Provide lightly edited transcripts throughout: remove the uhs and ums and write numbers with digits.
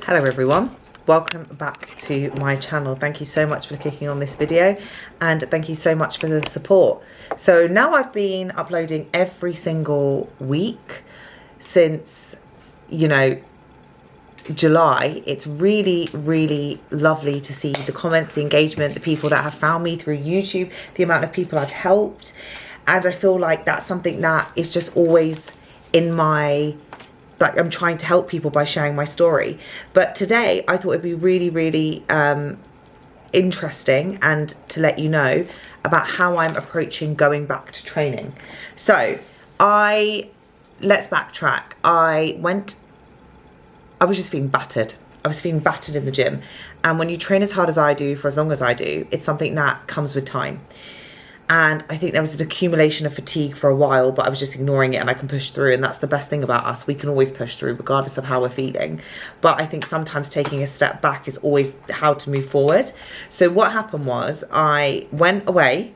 Hello everyone, welcome back to my channel. Thank you so much for clicking on this video and thank you so much for the support. So now I've been uploading every single week since, July. It's really lovely to see the comments, the engagement, the people that have found me through YouTube, the amount of people I've helped, and I feel like that's something that is just always in my, like, I'm trying to help people by sharing my story. But today I thought it'd be really interesting and to let you know about how I'm approaching going back to training. So let's backtrack. I was just feeling battered. I was feeling battered in the gym. And when you train as hard as I do for as long as I do, it's something that comes with time. And I think there was an accumulation of fatigue for a while, but I was just ignoring it and I can push through. And that's the best thing about us. We can always push through regardless of how we're feeling. But I think sometimes taking a step back is always how to move forward. So what happened was I went away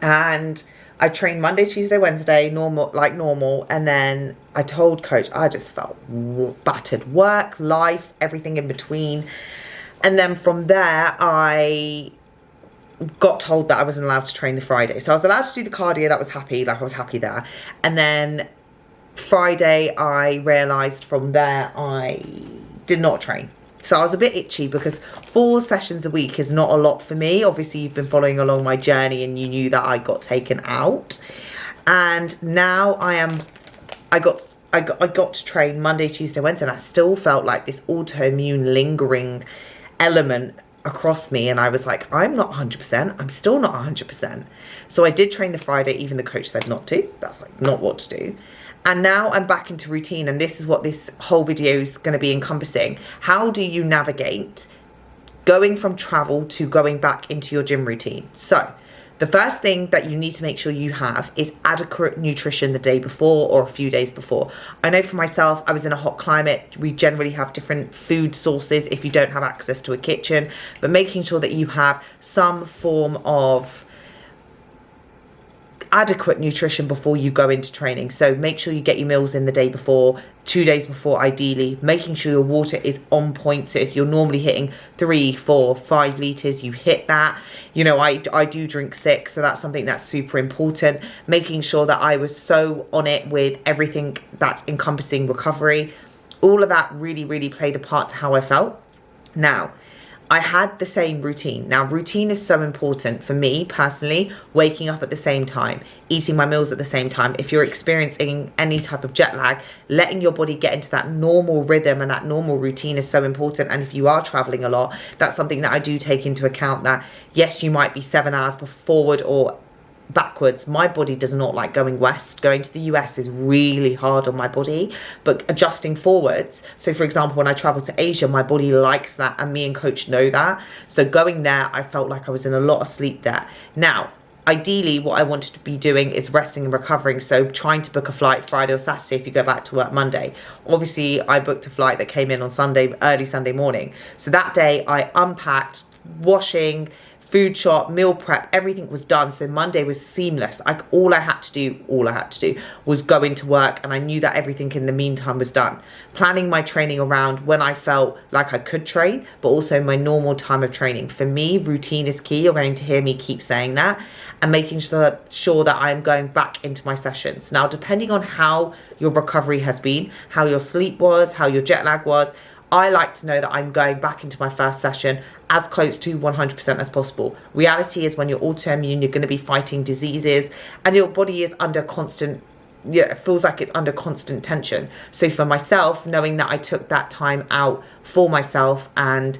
and I trained Monday, Tuesday, Wednesday, like normal. And then I told coach, I just felt battered. Work, life, everything in between. And then from there, I got told that I wasn't allowed to train the Friday. So I was allowed to do the cardio. That was happy. Like I was happy there. And then Friday, I realised from there I did not train. So I was a bit itchy because 4 sessions a week is not a lot for me. Obviously, you've been following along my journey and you knew that I got taken out. And now I got to train Monday, Tuesday, Wednesday, and I still felt like this autoimmune lingering element across me, and I was like, I'm not 100%. I'm still not 100%. So I did train the Friday, even the coach said not to. That's like not what to do. And now I'm back into routine, and this is what this whole video is going to be encompassing. How do you navigate going from travel to going back into your gym routine? So the first thing that you need to make sure you have is adequate nutrition the day before or a few days before. I know for myself, I was in a hot climate. We generally have different food sources if you don't have access to a kitchen, but making sure that you have some form of adequate nutrition before you go into training. So make sure you get your meals in the day before, 2 days before ideally, making sure your water is on point. So if you're normally hitting 3, 4, 5 litres, you hit that. I do drink 6, so that's something that's super important. Making sure that I was so on it with everything that's encompassing recovery. All of that really played a part to how I felt. Now, I had the same routine. Now, routine is so important for me personally, waking up at the same time, eating my meals at the same time. If you're experiencing any type of jet lag, letting your body get into that normal rhythm and that normal routine is so important. And if you are traveling a lot, that's something that I do take into account, that yes, you might be 7 hours forward or backwards. My body does not like going west. Going to the US is really hard on my body, but adjusting forwards. So for example, when I travel to Asia, my body likes that, and me and coach know that. So going there, I felt like I was in a lot of sleep there. Now, ideally, what I wanted to be doing is resting and recovering. So trying to book a flight Friday or Saturday if you go back to work Monday. Obviously, I booked a flight that came in on Sunday, early Sunday morning. So that day I unpacked, washing, food shop, meal prep, everything was done. So Monday was seamless. All I had to do was go into work, and I knew that everything in the meantime was done. Planning my training around when I felt like I could train, but also my normal time of training. For me, routine is key. You're going to hear me keep saying that, and making sure that I'm going back into my sessions. Now, depending on how your recovery has been, how your sleep was, how your jet lag was, I like to know that I'm going back into my first session as close to 100% as possible. Reality is when you're autoimmune, you're going to be fighting diseases and your body is under constant, it feels like it's under constant tension. So for myself, knowing that I took that time out for myself and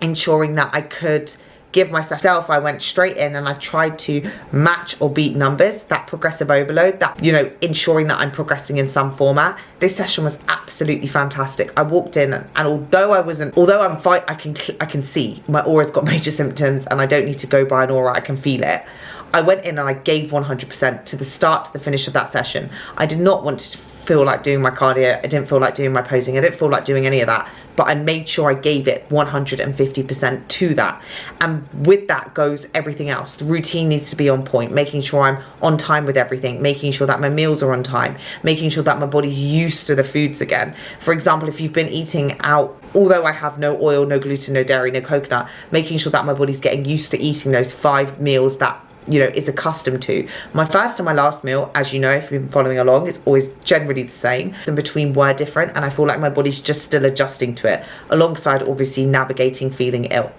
ensuring that I could give myself, I went straight in and I tried to match or beat numbers, that progressive overload, that, ensuring that I'm progressing in some format. This session was absolutely fantastic. I walked in and although I can see my aura's got major symptoms and I don't need to go by an aura, I can feel it. I went in and I gave 100% to the start to the finish of that session. I did not want to feel like doing my cardio. I didn't feel like doing my posing. I didn't feel like doing any of that. but I made sure I gave it 150% to that. And with that goes everything else. The routine needs to be on point, making sure I'm on time with everything, making sure that my meals are on time, making sure that my body's used to the foods again. For example, if you've been eating out, although I have no oil, no gluten, no dairy, no coconut, making sure that my body's getting used to eating those 5 meals that, you know, is accustomed to. My first and my last meal, as you know, if you've been following along, it's always generally the same. In between were different, and I feel like my body's just still adjusting to it, alongside obviously navigating feeling ill.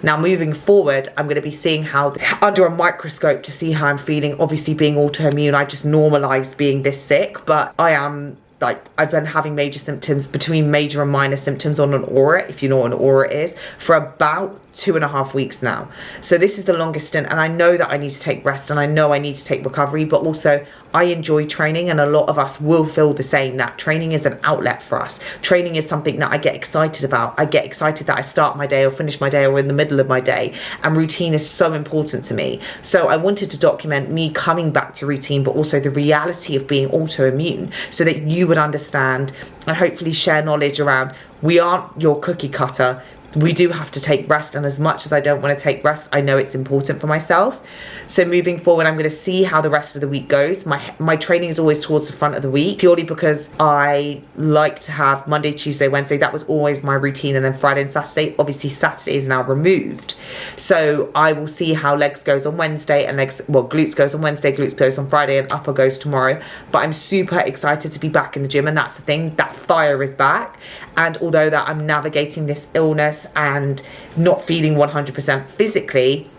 Now moving forward, I'm going to be seeing how, under a microscope, to see how I'm feeling. Obviously being autoimmune, I just normalized being this sick, but I am, like, I've been having major symptoms, between major and minor symptoms, on an aura, if you know what an aura is, for about 2.5 weeks now. So this is the longest stint, and I know that I need to take rest, and I know I need to take recovery, but also I enjoy training, and a lot of us will feel the same, that training is an outlet for us. Training is something that I get excited about. I get excited that I start my day or finish my day or in the middle of my day, and routine is so important to me. So I wanted to document me coming back to routine, but also the reality of being autoimmune, so that you would understand and hopefully share knowledge around, we aren't your cookie cutter. We do have to take rest, and as much as I don't want to take rest, I know it's important for myself. So moving forward, I'm going to see how the rest of the week goes. My training is always towards the front of the week, purely because I like to have Monday, Tuesday, Wednesday. That was always my routine, and then Friday and Saturday. Obviously Saturday is now removed, so I will see how legs goes on Wednesday, and glutes goes on Wednesday, glutes goes on Friday, and upper goes tomorrow. But I'm super excited to be back in the gym, and that's the thing, that fire is back. And although that I'm navigating this illness and not feeling 100% physically,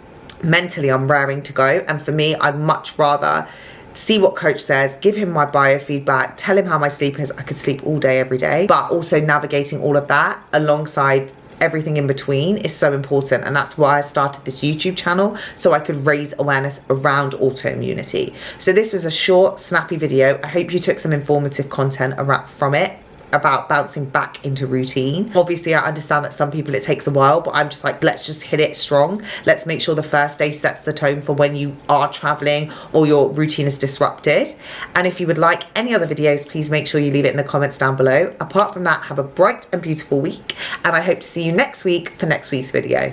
mentally I'm raring to go. And for me, I'd much rather see what coach says, give him my biofeedback, tell him how my sleep is. I could sleep all day, every day, but also navigating all of that alongside everything in between is so important. And that's why I started this YouTube channel, so I could raise awareness around autoimmunity. So this was a short, snappy video. I hope you took some informative content from it, about bouncing back into routine. Obviously I understand that some people it takes a while, but I'm just like, let's just hit it strong. Let's make sure the first day sets the tone for when you are traveling or your routine is disrupted. And if you would like any other videos, please make sure you leave it in the comments down below. Apart from that, have a bright and beautiful week, and I hope to see you next week for next week's video.